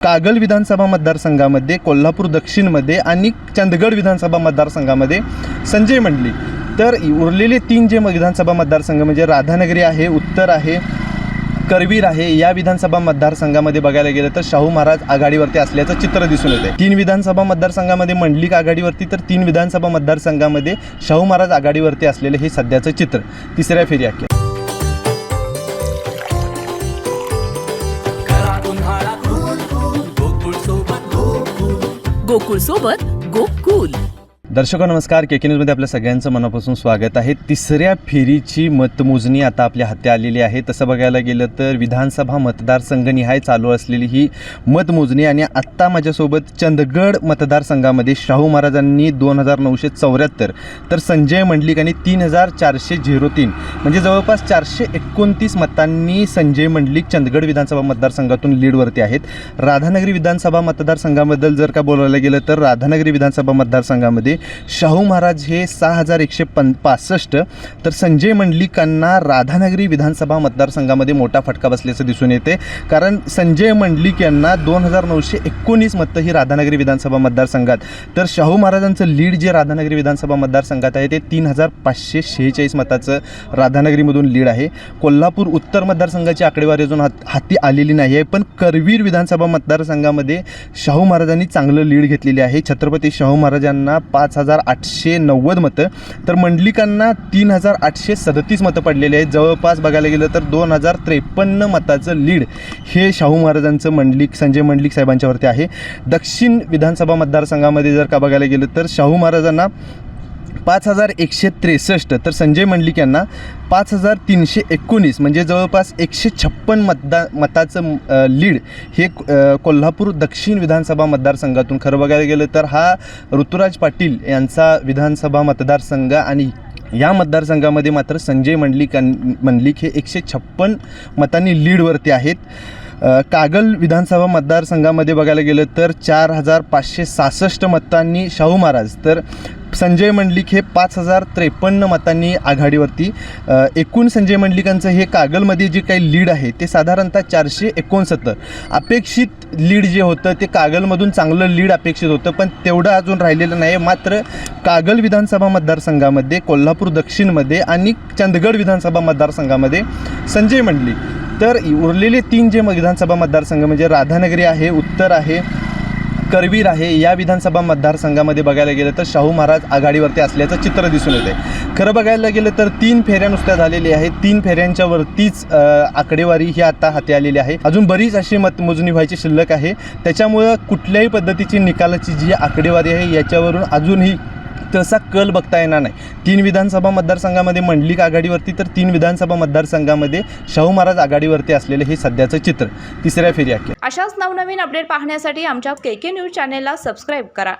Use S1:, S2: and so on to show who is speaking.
S1: कागल विधानसभा मतदारसंघामध्ये, कोल्हापूर दक्षिणमध्ये आणि चंदगड विधानसभा मतदारसंघामध्ये संजय मंडलिक. तर उरलेले 3 जे विधानसभा मतदारसंघ म्हणजे राधानगरी आहे, उत्तर आहे, करवीर आहे, या विधानसभा मतदारसंघामध्ये बघायला गेलं तर शाहू महाराज आघाडीवरती असल्याचं चित्र दिसून येते. 3 विधानसभा मतदारसंघामध्ये मंडलिक आघाडीवरती, तर 3 विधानसभा मतदारसंघामध्ये शाहू महाराज आघाडीवरती असलेले हे सध्याचं चित्र तिसऱ्या फेरी अखेर.
S2: गोकुळ सोबत गोकुल.
S1: दर्शको नमस्कार, के न्यूजमध्ये आपल्या सगळ्यांचं मनापासून स्वागत आहे. तिसऱ्या फेरीची मतमोजणी आता आपल्या हाती आलेली आहे. तसं बघायला गेलं तर विधानसभा मतदारसंघनिहाय चालू असलेली ही मतमोजणी आणि आत्ता माझ्यासोबत चंदगड मतदारसंघामध्ये शाहू महाराजांनी 2974 तर संजय मंडलिक यांनी 3403 म्हणजे जवळपास 429 मतांनी संजय मंडलिक चंदगड विधानसभा मतदारसंघातून लीडवरती आहेत. राधानगरी विधानसभा मतदारसंघाबद्दल जर का बोलायला गेलं तर राधानगरी विधानसभा मतदारसंघामध्ये शाहू महाराज हे 6165 तर संजय मंडलिकांना राधानगरी विधानसभा मतदारसंघामध्ये मोठा फटका बसल्याचं दिसून येते. कारण संजय मंडलिक यांना 2919 मतं ही राधानगरी विधानसभा मतदारसंघात, तर शाहू महाराजांचं लीड जे राधानगरी विधानसभा मतदारसंघात आहे ते 3546 मताचं राधानगरीमधून लीड आहे. कोल्हापूर उत्तर मतदारसंघाची आकडेवारी अजून हाती आलेली नाही आहे, पण करवीर विधानसभा मतदारसंघामध्ये शाहू महाराजांनी चांगलं लीड घेतलेली आहे. छत्रपती शाहू महाराजांना 5890 मतं, तर मंडलिकांना 3837 मतं पडलेली आहेत. जवळपास बघायला गेलं तर 2053 मताचं लीड हे शाहू महाराजांचं संजय मंडलिक साहेबांच्यावरती आहे. दक्षिण विधानसभा मतदारसंघामध्ये जर का बघायला गेलं तर शाहू महाराजांना 5163 तर संजय मंडलिक यांना 5319 म्हणजे जवळपास 156 मताचं लीड हे कोल्हापूर दक्षिण विधानसभा मतदारसंघातून. खरं बघायला गेलं तर हा ऋतुराज पाटील यांचा विधानसभा मतदारसंघ आणि या मतदारसंघामध्ये मात्र संजय मंडलिक हे 156 मतांनी लीडवरती आहेत. कागल विधानसभा मतदारसंघामध्ये बघायला गेलं तर 4566 मतांनी शाहू महाराज, तर संजय मंडलिक हे 5053 मतांनी आघाडीवरती. एकूण संजय मंडलिकांचं हे कागलमध्ये जे काही लीड आहे ते साधारणतः 469. अपेक्षित लीड जे होतं ते कागलमधून चांगलं लीड अपेक्षित होतं, पण तेवढं अजून राहिलेलं नाही. मात्र कागल विधानसभा मतदारसंघामध्ये, कोल्हापूर दक्षिणमध्ये आणि चंदगड विधानसभा मतदारसंघामध्ये संजय मंडलिक, तर उरलेले 3 जे विधानसभा मतदारसंघ म्हणजे राधानगरी आहे, उत्तर आहे, करवीर आहे, या विधानसभा मतदारसंघामध्ये बघायला गेलं तर शाहू महाराज आघाडीवरती असल्याचं चित्र दिसून येते. खरं बघायला गेलं तर 3 फेऱ्या नुसत्या झालेल्या आहेत. 3 फेऱ्यांच्या वरतीच आकडेवारी ही आता हाती आलेली आहे. अजून बरीच अशी मतमोजणी व्हायची शिल्लक आहे. त्याच्यामुळं कुठल्याही पद्धतीची निकालाची जी आकडेवारी आहे याच्यावरून अजूनही तसा कल बघता येणार नाही. 3 विधानसभा मतदारसंघामध्ये मंडलिक आघाडीवरती, तर 3 विधानसभा मतदारसंघामध्ये शाहू महाराज आघाडीवरती असलेले हे सध्याचं चित्र तिसऱ्या फेरी अखेर.
S2: अशाच नवनवीन अपडेट पाहण्यासाठी आमच्या के न्यूज चॅनेलला सबस्क्राईब करा.